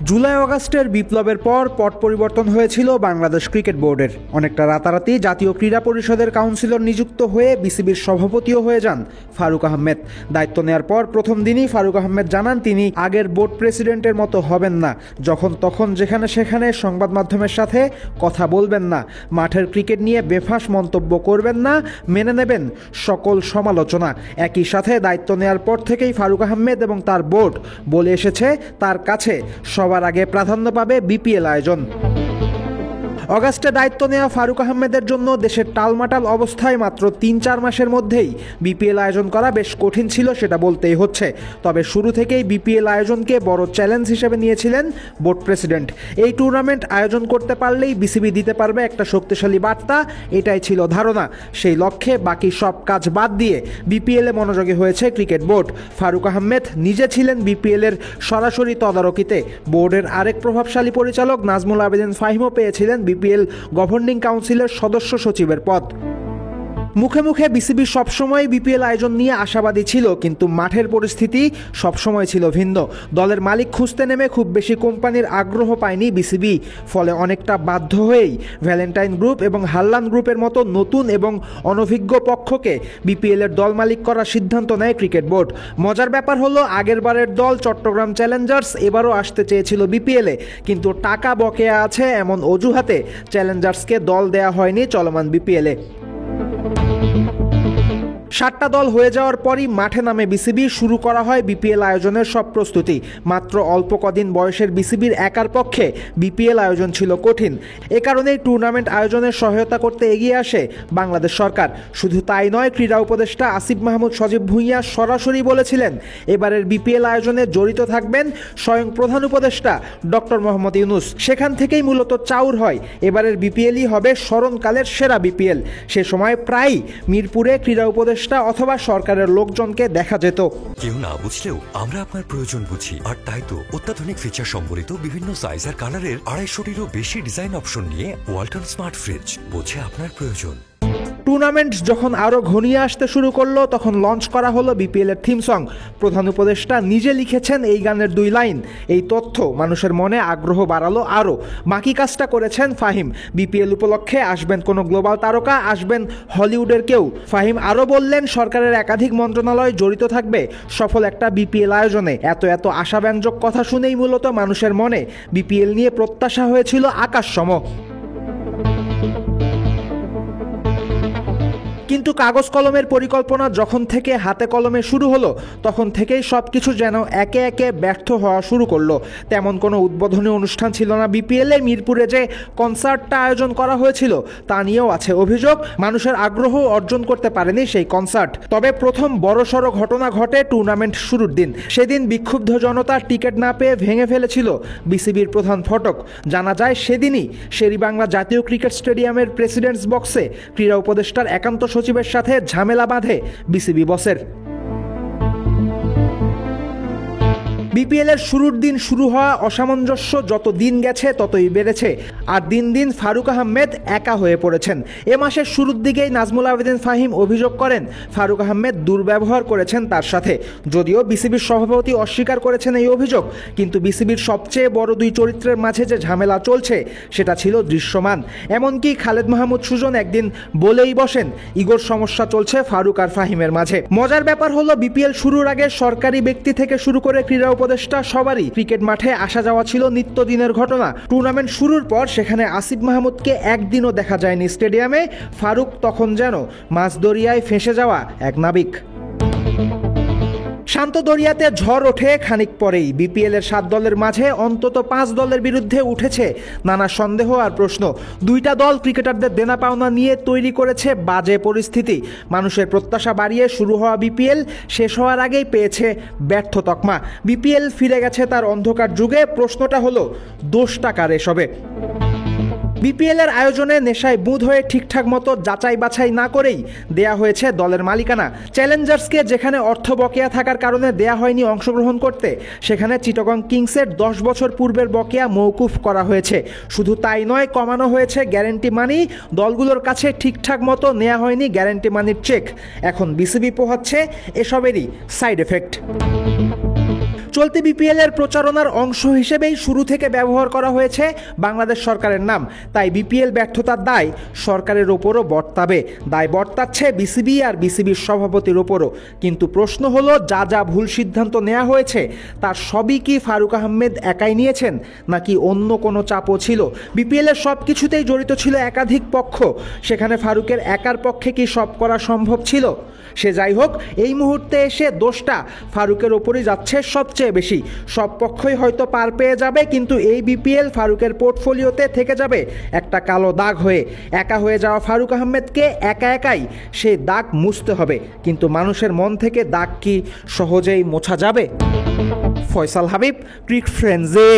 জুলাই আগস্টের বিপ্লবের পর পট পরিবর্তন হয়েছিল বাংলাদেশ ক্রিকেট বোর্ডের। অনেকটা রাতারাতি জাতীয় ক্রীড়া পরিষদের কাউন্সিলর নিযুক্ত হয়ে বিসিবির সভাপতিও হয়ে যান ফারুক আহমেদ। দায়িত্ব নেয়ার পর প্রথম দিনই ফারুক আহমেদ জানান তিনি আগের বোর্ড প্রেসিডেন্টের মতো হবেন না, যখন তখন যেখানে সেখানে সংবাদ মাধ্যমের সাথে কথা বলবেন না, মাঠের ক্রিকেট নিয়ে বেফাঁস মন্তব্য করবেন না, মেনে নেবেন সকল সমালোচনা। একই সাথে দায়িত্ব নেয়ার পর থেকেই ফারুক আহমেদ এবং তার বোর্ড বলে এসেছে তার কাছে সবার আগে প্রাধান্য পাবে বিপিএল আয়োজন। অগাস্টে দায়িত্ব নেওয়া ফারুক আহমেদের জন্য দেশের টালমাটাল অবস্থায় মাত্র ৩-৪ মাসের মধ্যেই বিপিএল আয়োজন করা বেশ কঠিন ছিল, সেটা বলতেই হচ্ছে। তবে শুরু থেকেই বিপিএল আয়োজনকে বড় চ্যালেঞ্জ হিসেবে নিয়েছিলেন বোর্ড প্রেসিডেন্ট। এই টুর্নামেন্ট আয়োজন করতে পারলেই বিসিবি দিতে পারবে একটা শক্তিশালী বার্তা, এটাই ছিল ধারণা। সেই লক্ষ্যে বাকি সব কাজ বাদ দিয়ে বিপিএলে মনোযোগী হয়েছে ক্রিকেট বোর্ড। ফারুক আহমেদ নিজে ছিলেন বিপিএলের সরাসরি তদারকিতে। বোর্ডের আরেক প্রভাবশালী পরিচালক নাজমুল আবেদিন ফাহিমও পেয়েছিলেন বিপিএল গভর্নিং কাউন্সিলের সদস্য সচিবের পদ। মুখে মুখে বিসিবি সবসময় বিপিএল আয়োজন নিয়ে আশাবাদী ছিল, কিন্তু মাঠের পরিস্থিতি সবসময় ছিল ভিন্ন। দলের মালিক খুঁজতে নেমে খুব বেশি কোম্পানির আগ্রহ পায়নি বিসিবি। ফলে অনেকটা বাধ্য হয়েই ভ্যালেন্টাইন গ্রুপ এবং হাল্লান গ্রুপের মতো নতুন এবং অনভিজ্ঞ পক্ষকে বিপিএলের দল মালিক করার সিদ্ধান্ত নেয় ক্রিকেট বোর্ড। মজার ব্যাপার হলো আগেরবারের দল চট্টগ্রাম চ্যালেঞ্জার্স এবারও আসতে চেয়েছিল বিপিএলে, কিন্তু টাকা বকেয়া আছে এমন অজুহাতে চ্যালেঞ্জার্সকে দল দেয়া হয়নি চলমান বিপিএলে। 7টা দল হয়ে যাওয়ার পরই মাঠে নামে বিসিবি। শুরু করা হয় বিপিএল আয়োজনের সব প্রস্তুতি। মাত্র অল্প কদিন বয়সের বিসিবির একার পক্ষে বিপিএল আয়োজন ছিল কঠিন। এ কারণেই টুর্নামেন্ট আয়োজনের সহায়তা করতে এগিয়ে আসে বাংলাদেশ সরকার। শুধু তাই নয়, ক্রীড়া উপদেষ্টা আসিফ মাহমুদ সজীব ভুঁইয়া সরাসরি বলেছিলেন এবারের বিপিএল আয়োজনে জড়িত থাকবেন স্বয়ং প্রধান উপদেষ্টা ডক্টর মোহাম্মদ ইউনুস। সেখান থেকেই মূলত চাউর হয় এবারের বিপিএলই হবে স্মরণকালের সেরা বিপিএল। সে সময় প্রায়ই মিরপুরে ক্রীড়া উপদেষ্টা অথবা সরকারের লোকজনকে দেখা যেত। কেউ না বুঝলেও আমরা আপনার প্রয়োজন বুঝি, আর তাই তো অত্যাধুনিক ফিচার সম্বলিত বিভিন্ন সাইজ আর কালারের 250-টিরও বেশি ডিজাইন অপশন নিয়ে ওয়ালটন স্মার্ট ফ্রিজ বোঝে আপনার প্রয়োজন। টুর্নামেন্ট যখন আরও ঘনিয়ে আসতে শুরু করলো তখন লঞ্চ করা হলো বিপিএল এর থিম সং। প্রধান উপদেষ্টা নিজে লিখেছেন এই গানের 2 লাইন। এই তথ্য মানুষের মনে আগ্রহ বাড়ালো আরও। বাকি কাজটা করেছেন ফাহিম। বিপিএল উপলক্ষে আসবেন কোনো গ্লোবাল তারকা, আসবেন হলিউডের কেউ। ফাহিম আরও বললেন সরকারের একাধিক মন্ত্রণালয় জড়িত থাকবে সফল একটা বিপিএল আয়োজনে। এত আশাব্যঞ্জক কথা শুনেই মূলত মানুষের মনে বিপিএল নিয়ে প্রত্যাশা হয়েছিল আকাশসম। কিন্তু কাগজ কলমের পরিকল্পনা যখন থেকে হাতে কলমে শুরু হলো তখন থেকেই সবকিছু যেন একে একে ব্যর্থ হওয়া শুরু করলো। তেমন কোনো উদ্বোধনী অনুষ্ঠান ছিল না বিপিএলে। মিরপুরে যে কনসার্টটা আয়োজন করা হয়েছিল তা নিয়েও আছে অভিযোগ। মানুষের আগ্রহ অর্জন করতে পারেনি সেই কনসার্ট। তবে প্রথম বড়সড় ঘটনা ঘটে টুর্নামেন্ট শুরুর দিন। সেদিন বিক্ষুব্ধ জনতা টিকিট না পেয়ে ভেঙে ফেলেছিল বিসিবির প্রধান ফটক। জানা যায় সেদিনই শেরেবাংলা জাতীয় ক্রিকেট স্টেডিয়ামের প্রেসিডেন্টস বক্সে ক্রীড়া উপদেষ্টার একান্ত সচিবের সাথে ঝামেলা বাঁধে বিসিবি বসের। বিপিএল এর শুরুর দিন শুরু হওয়া অসামঞ্জস্য যত দিন গেছে ততই বেড়েছে, আর দিন দিন ফারুক আহমেদ একা হয়ে পড়েছেন। এ মাসের শুরুর দিকেই নাজমুল আবেদিন ফাহিম অভিযোগ করেন ফারুক আহমেদ দুর্ব্যবহার করেছেন তার সাথে। যদিও বিসিবির সভাপতি অস্বীকার করেছেন এই অভিযোগ, কিন্তু বিসিবির সবচেয়ে বড় 2 চরিত্রের মাঝে যে ঝামেলা চলছে সেটা ছিল দৃশ্যমান। এমনকি খালেদ মাহমুদ সুজন একদিন বলেই বসেন ইগোর সমস্যা চলছে ফারুক আর ফাহিমের মাঝে। মজার ব্যাপার হলো বিপিএল শুরুর আগে সরকারি ব্যক্তি থেকে শুরু করে ক্রীড়া উপদেষ্টা সবারই ক্রিকেট মাঠে আসা যাওয়া ছিল নিত্যদিনের ঘটনা। টুর্নামেন্ট শুরুর পর সেখানে আসিফ মাহমুদকে একদিনও দেখা যায়নি স্টেডিয়ামে। ফারুক তখন যেন মাছ দরিয়ায় ফেঁসে যাওয়া এক নাবিক। শান্ত দরিয়াতে ঝড় ওঠে খানিক পরেই। বিপিএল এর 7 দলের মাঝে অন্তত 5 দলের বিরুদ্ধে উঠেছে নানা সন্দেহ আর প্রশ্ন। 2টা দল ক্রিকেটারদের দেনা পাওনা নিয়ে তৈরি করেছে বাজে পরিস্থিতি। মানুষের প্রত্যাশা বাড়িয়ে শুরু হওয়া বিপিএল শেষ হওয়ার আগেই পেয়েছে ব্যর্থ তকমা। বিপিএল ফিরে গেছে তার অন্ধকার যুগে। প্রশ্নটা হলো দোষটা কার এসবে? বিপিএল এর আয়োজনে নেশায় বুঁদ হয়ে ঠিকঠাক মতো যাচাই বাছাই না করেই দেয়া হয়েছে দলের মালিকানা। চ্যালেঞ্জার্সকে যেখানে অর্থ বকেয়া থাকার কারণে দেয়া হয়নি অংশগ্রহণ করতে, সেখানে চিটাগং কিংসের 10 বছর পূর্বের বকেয়া মওকুফ করা হয়েছে। শুধু তাই নয়, কমানো হয়েছে গ্যারান্টি মানি। দলগুলোর কাছে ঠিকঠাক মতো নেওয়া হয়নি গ্যারান্টি মানির চেক। এখন বিসিবি পোহাচ্ছে এসবেরই সাইড এফেক্ট। চলতি বিপিএল এর প্রচারণার অংশ হিসেবেই শুরু থেকে ব্যবহার করা হয়েছে বাংলাদেশ সরকারের নাম। তাই বিপিএল ব্যর্থতার দায় সরকারের ওপরও বর্তাবে। দায় বর্তাচ্ছে বিসিবি আর বিসিবির সভাপতির ওপরও। কিন্তু প্রশ্ন হলো, যা যা ভুল সিদ্ধান্ত নেওয়া হয়েছে তার সবই কি ফারুক আহমেদ একাই নিয়েছেন, নাকি অন্য কোনো চাপও ছিল? বিপিএল এর সব কিছুতেই জড়িত ছিল একাধিক পক্ষ। সেখানে ফারুকের একার পক্ষে কি সব করা সম্ভব ছিল? সে যাই হোক, এই মুহূর্তে এসে দোষটা ফারুকের ওপরই যাচ্ছে সবচেয়ে বেশি। সব পক্ষই হয়তো পার পেয়ে যাবে, কিন্তু এই বিপিএল ফারুকের পোর্টফোলিওতে থেকে যাবে একটা কালো দাগ হয়ে। একা হয়ে যাওয়া ফারুক আহমেদকে একাই সেই দাগ মুছতে হবে। কিন্তু মানুষের মন থেকে দাগ কি সহজেই মোছা যাবে? ফয়সাল হাবিব, ক্রিক ফ্রেন্ডসে।